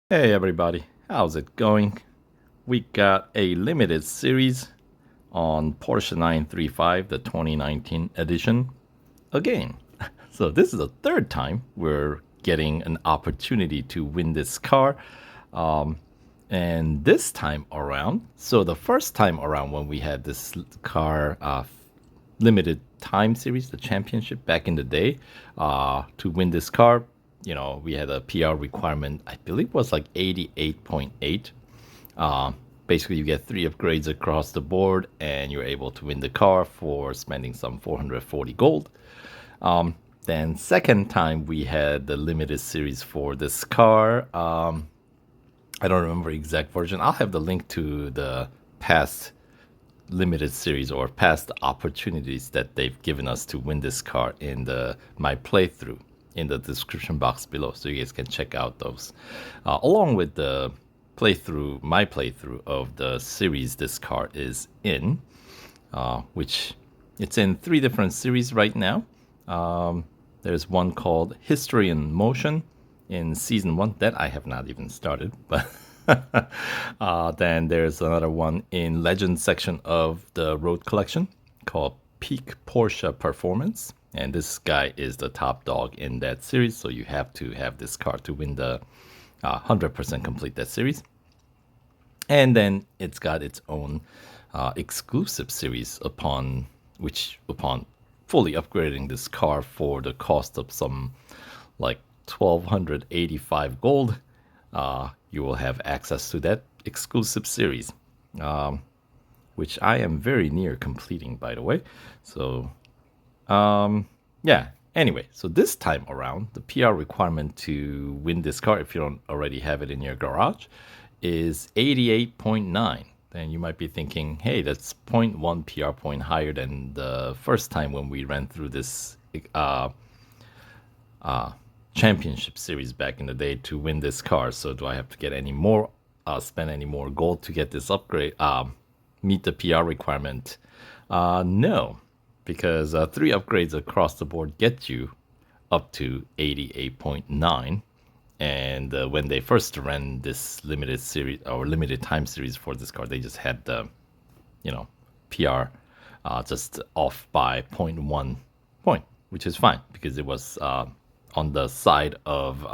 Hey everybody, how's it going? We got a limited series on Porsche 935, the 2019 edition, again. So this is the third time we're getting an opportunity to win this car. Um, and this time around, so the first time around when we had this car limited time series, the championship back in the day, to win this car, we had a PR requirement, I believe was like 88.8. Uh, Basically, you get three upgrades across the board, and you're able to win the car for spending some 440 gold. Then, second time we had the limited series for this car. I don't remember exact version. I'll have the link to the past limited series or past opportunities that they've given us to win this car in the my playthrough in the description box below, so you guys can check out those, along with the my playthrough of the series this car is in, which it's in three different series right now. There's one called History in Motion in season one that I have not even started, but then there's another one in Legend section of the Road Collection called Peak Porsche Performance. And this guy is the top dog in that series, so you have to have this car to win the 100% complete that series. And then it's got its own exclusive series upon fully upgrading this car for the cost of some like 1285 gold. You will have access to that exclusive series, which I am very near completing, by the way. So, yeah. Anyway, so this time around, the PR requirement to win this car, if you don't already have it in your garage, is 88.9. Then you might be thinking, hey, that's zero point 0.1 PR point higher than the first time when we ran through this championship series back in the day to win this car. So do I have to get any more, spend any more gold to get this upgrade, meet the PR requirement? No, because three upgrades across the board get you up to 88.9. And when they first ran this limited series or limited time series for this car, they just had the, PR just off by zero point 0.1 point, which is fine because it was on the side of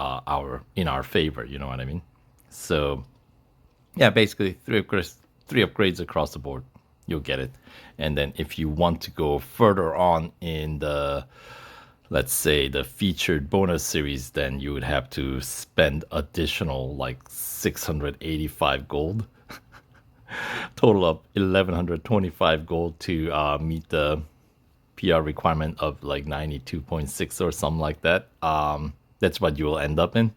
in our favor. You know what I mean? So yeah, basically three upgrades across the board, you'll get it. And then if you want to go further on in the, let's say, the featured bonus series, then you would have to spend additional like 685 gold, total of 1125 gold to meet the PR requirement of like 92.6 or something like that. That's what you will end up in.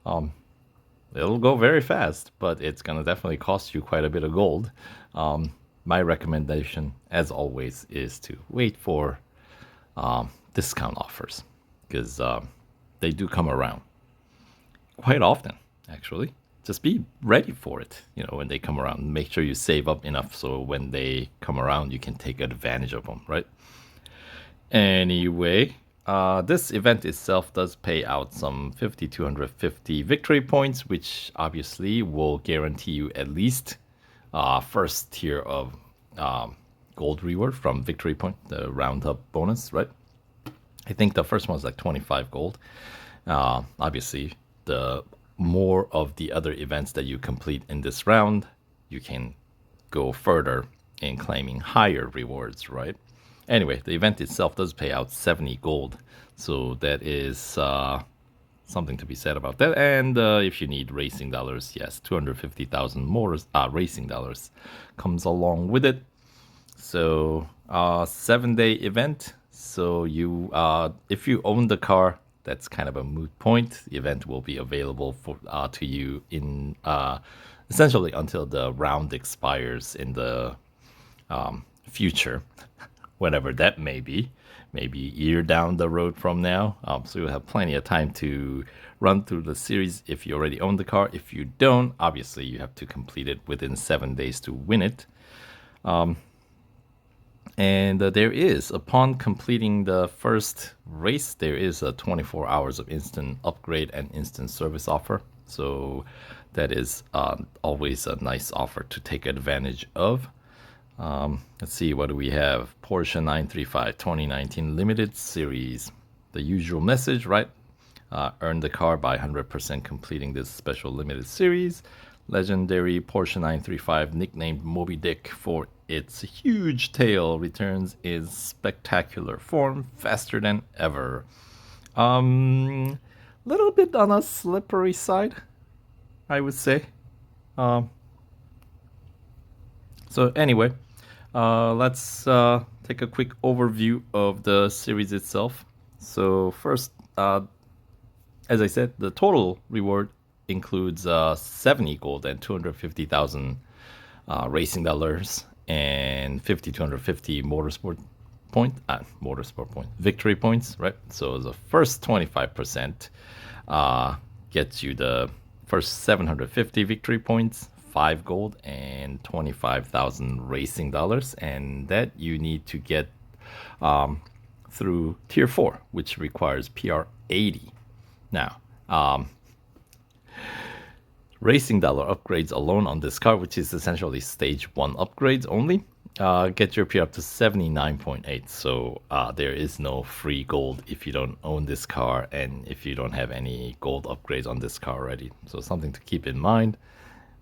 It'll go very fast, but it's gonna definitely cost you quite a bit of gold. My recommendation, as always, is to wait for discount offers because they do come around quite often, actually. Just be ready for it, when they come around. Make sure you save up enough so when they come around, you can take advantage of them, right? Anyway, this event itself does pay out some 5,250 victory points, which obviously will guarantee you at least first tier of gold reward from victory point, the roundup bonus, right? I think the first one was like 25 gold. Obviously, the more of the other events that you complete in this round, you can go further in claiming higher rewards, right? Anyway, the event itself does pay out 70 gold, so that is something to be said about that. And if you need racing dollars, yes, 250,000 more racing dollars comes along with it. So 7-day event. So if you own the car, that's kind of a moot point. The event will be available for to you in essentially until the round expires in the future, whenever that may be, maybe a year down the road from now. So you'll have plenty of time to run through the series if you already own the car. If you don't, obviously you have to complete it within 7 days to win it. And there is, upon completing the first race, there is a 24 hours of instant upgrade and instant service offer. So that is always a nice offer to take advantage of. Let's see, what do we have? Porsche 935 2019 Limited Series. The usual message, right? Earn the car by 100% completing this special limited series. Legendary Porsche 935, nicknamed Moby Dick for its huge tail, returns in spectacular form, faster than ever. Little bit on a slippery side, I would say. So anyway, let's take a quick overview of the series itself. So first, as I said, the total reward includes 70 gold and 250,000 racing dollars and 250 motorsport point victory points, right? So the first 25% gets you the first 750 victory points, 5 gold and 25,000 racing dollars, and that you need to get through tier 4, which requires PR 80. Now, racing dollar upgrades alone on this car, which is essentially stage 1 upgrades only, get your PR up to 79.8. So there is no free gold if you don't own this car and if you don't have any gold upgrades on this car already. So something to keep in mind.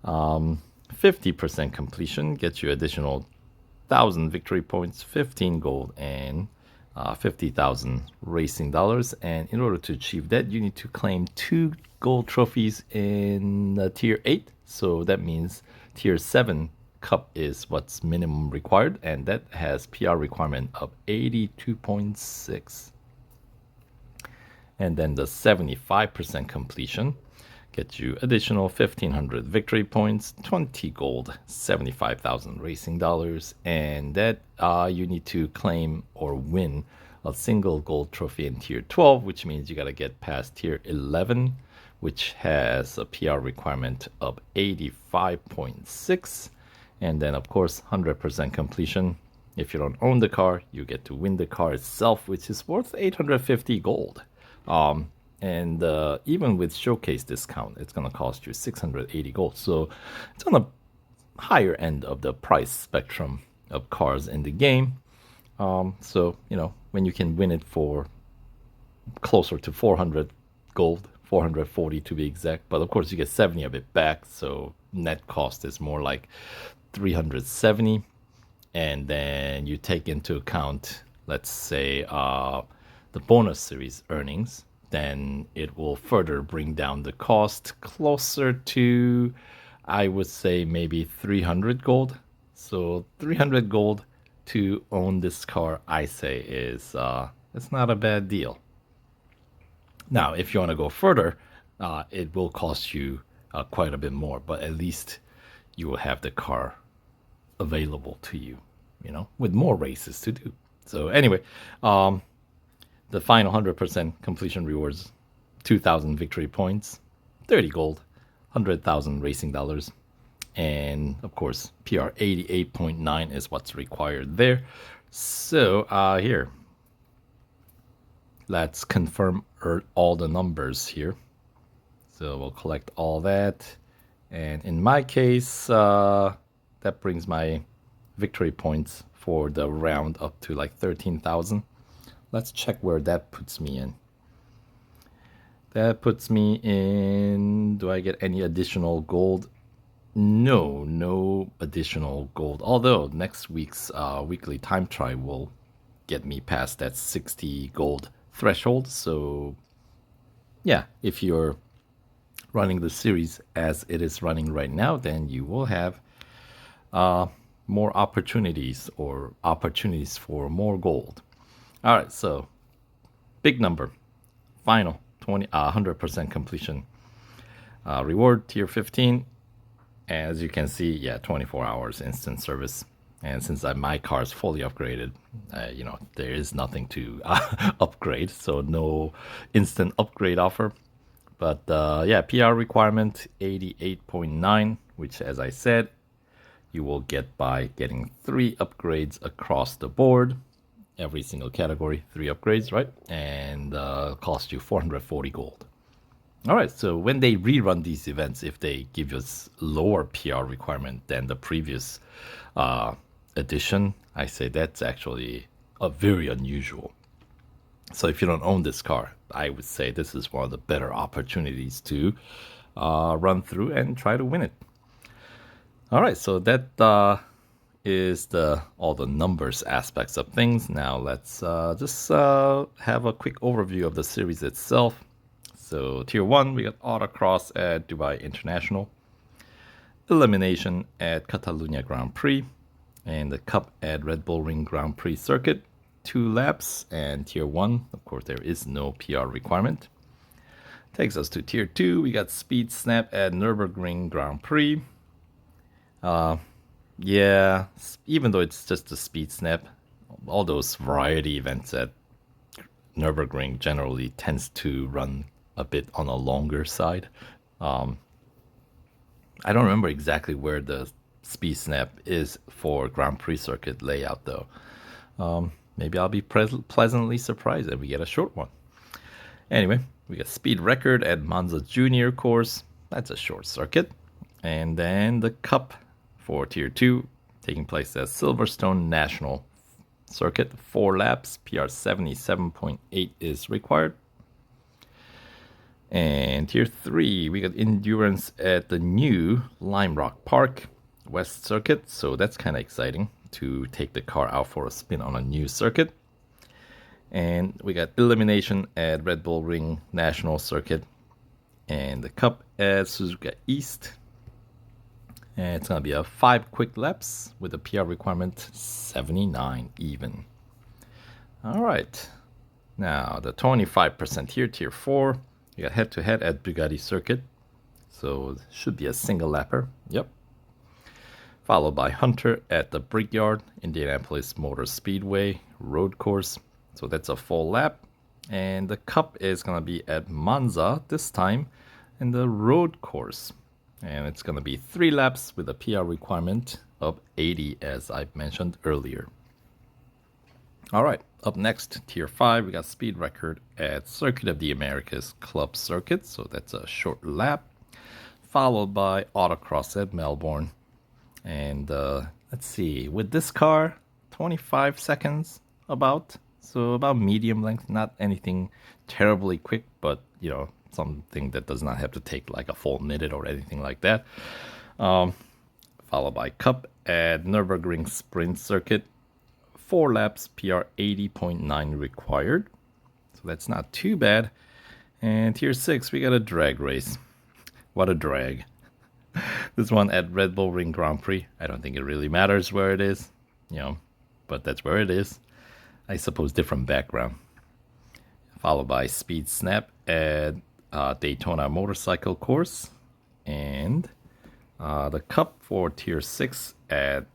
50% completion gets you additional 1,000 victory points, 15 gold, and 50,000 racing dollars. And in order to achieve that, you need to claim 2 gold trophies in tier 8. So that means tier 7 cup is what's minimum required, and that has PR requirement of 82.6. And then the 75% completion gets you additional 1,500 victory points, 20 gold, 75,000 racing dollars, and that you need to claim or win a single gold trophy in tier 12, which means you got to get past tier 11, which has a PR requirement of 85.6. And then, of course, 100% completion. If you don't own the car, you get to win the car itself, which is worth 850 gold. And even with showcase discount, it's going to cost you 680 gold. So it's on the higher end of the price spectrum of cars in the game. So, you know, when you can win it for closer to 400 gold, 440 to be exact. But of course, you get 70 of it back. So net cost is more like 370. And then you take into account, let's say, the bonus series earnings, then it will further bring down the cost closer to, I would say, maybe 300 gold. So 300 gold to own this car, I say, is it's not a bad deal. Now, if you want to go further, it will cost you quite a bit more, but at least you will have the car available to you, you know, with more races to do. So anyway, the final 100% completion rewards 2,000 victory points, 30 gold, 100,000 racing dollars, and of course PR 88.9 is what's required there. So here, let's confirm all the numbers here. So we'll collect all that, and in my case, that brings my victory points for the round up to like 13,000. Let's check where that puts me in. That puts me in, do I get any additional gold? No additional gold. Although next week's weekly time trial will get me past that 60 gold threshold. So yeah, if you're running the series as it is running right now, then you will have more opportunities for more gold. All right, so big number, final 100% completion. Reward tier 15, as you can see, yeah, 24 hours instant service. And since my car is fully upgraded, you know, there is nothing to upgrade, so no instant upgrade offer. But yeah, PR requirement 88.9, which, as I said, you will get by getting 3 upgrades across the board. Every single category, 3 upgrades, right? And cost you 440 gold. All right, so when they rerun these events, if they give you a lower PR requirement than the previous edition, I say that's actually a very unusual. So if you don't own this car, I would say this is one of the better opportunities to run through and try to win it. All right, so that is all the numbers aspects of things. Now let's just have a quick overview of the series itself. So Tier 1, we got Autocross at Dubai International, Elimination at Catalunya Grand Prix, and the Cup at Red Bull Ring Grand Prix Circuit. 2 laps, and Tier 1, of course, there is no PR requirement. Takes us to Tier 2, we got Speed Snap at Nürburgring Grand Prix. Yeah, even though it's just a Speed Snap, all those variety events at Nürburgring generally tends to run a bit on a longer side. I don't remember exactly where the Speed Snap is for Grand Prix circuit layout though. Maybe I'll be pleasantly surprised if we get a short one. Anyway, we got Speed Record at Monza Junior course. That's a short circuit. And then the Cup for Tier 2, taking place at Silverstone National Circuit. 4 laps, PR 77.8 is required. And Tier 3, we got Endurance at the new Lime Rock Park West Circuit. So that's kind of exciting to take the car out for a spin on a new circuit. And we got Elimination at Red Bull Ring National Circuit. And the Cup at Suzuka East. And it's going to be a 5 quick laps with a PR requirement 79 even. All right. Now, the 25% here, Tier 4. You got head-to-head at Bugatti Circuit. So it should be a single lapper. Yep. Followed by Hunter at the Brickyard, Indianapolis Motor Speedway road course. So that's a full lap. And the Cup is going to be at Monza this time in the road course. And it's going to be 3 laps with a PR requirement of 80, as I mentioned earlier. All right, up next, Tier 5, we got Speed Record at Circuit of the Americas Club Circuit. So that's a short lap. Followed by Autocross at Melbourne. And let's see, with this car, 25 seconds about. So about medium length, not anything terribly quick, but, you know, something that does not have to take like a full minute or anything like that. Followed by Cup at Nürburgring Sprint Circuit. 4 laps, PR 80.9 required. So that's not too bad. And Tier 6, we got a drag race. What a drag. This one at Red Bull Ring Grand Prix. I don't think it really matters where it is, you know, but that's where it is. I suppose different background. Followed by Speed Snap at Daytona Motorcycle Course. And the Cup for Tier 6 at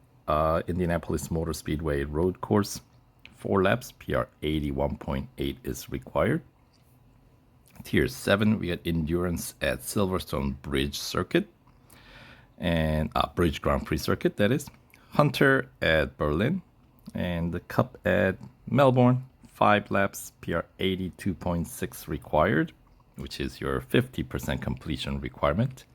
Indianapolis Motor Speedway Road Course. 4 laps, PR 81.8 is required. Tier 7, we got Endurance at Silverstone Bridge Circuit. And Bridge Grand Prix Circuit, that is. Hunter at Berlin. And the Cup at Melbourne. 5 laps, PR 82.6 required, which is your 50% completion requirement.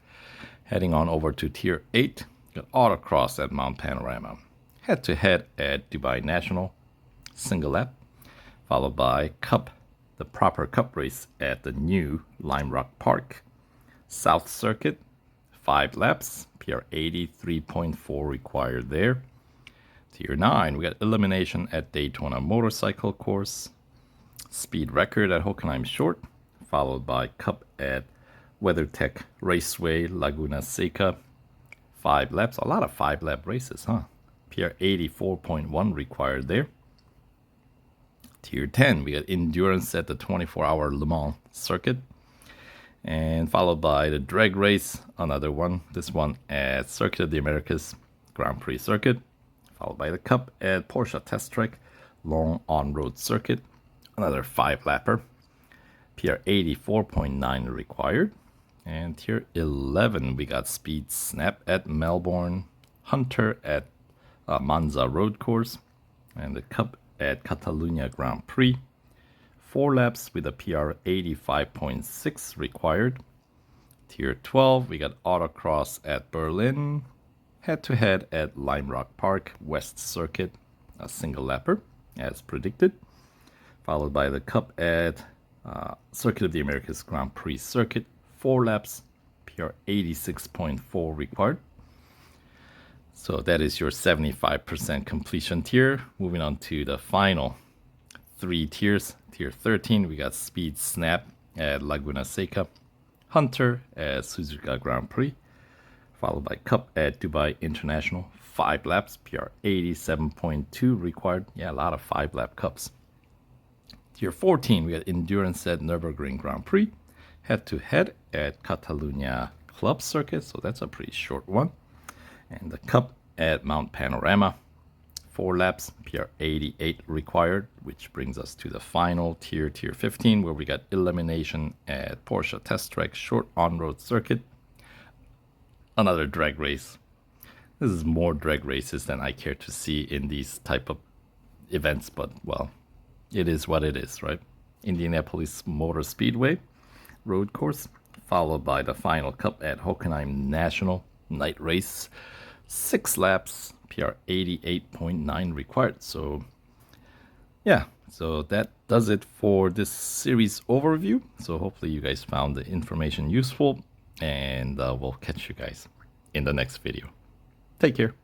Heading on over to Tier 8, got Autocross at Mount Panorama. Head-to-head at Dubai National, single lap. Followed by Cup, the proper Cup race at the new Lime Rock Park. South Circuit, 5 laps, PR 83.4 required there. Tier 9, we got Elimination at Daytona Motorcycle Course. Speed Record at Hockenheim Short, followed by Cup at WeatherTech Raceway Laguna Seca. 5 laps, a lot of 5-lap races, huh? PR 84.1 required there. Tier 10, we got Endurance at the 24-hour Le Mans Circuit. And followed by the drag race, another one. This one at Circuit of the Americas Grand Prix Circuit. Followed by the Cup at Porsche Test Track Long On-Road Circuit. Another 5-lapper. PR 84.9 required. And Tier 11, we got Speed Snap at Melbourne. Hunter at Monza Road Course. And the Cup at Catalunya Grand Prix. 4 laps with a PR 85.6 required. Tier 12, we got autocross at Berlin, head-to-head at Lime Rock Park, West Circuit, a single lapper, as predicted, followed by the Cup at Circuit of the Americas Grand Prix Circuit, 4 laps, PR 86.4 required. So that is your 75% completion tier. Moving on to the final 3 tiers. Tier 13, we got Speed Snap at Laguna Seca, Hunter at Suzuka Grand Prix, followed by Cup at Dubai International, 5 laps, PR 87.2 required. Yeah, a lot of 5-lap Cups. Tier 14, we got Endurance at Nürburgring Grand Prix, head-to-head at Catalunya Club Circuit, so that's a pretty short one. And the Cup at Mount Panorama, 4 laps, PR 88 required, which brings us to the final tier, Tier 15, where we got Elimination at Porsche Test Track Short On-Road Circuit. Another drag race. This is more drag races than I care to see in these type of events, but well, it is what it is, right? Indianapolis Motor Speedway road course, followed by the final Cup at Hockenheim National night race. 6 laps, PR 88.9 required. So yeah, so that does it for this series overview. So hopefully you guys found the information useful, and we'll catch you guys in the next video. Take care.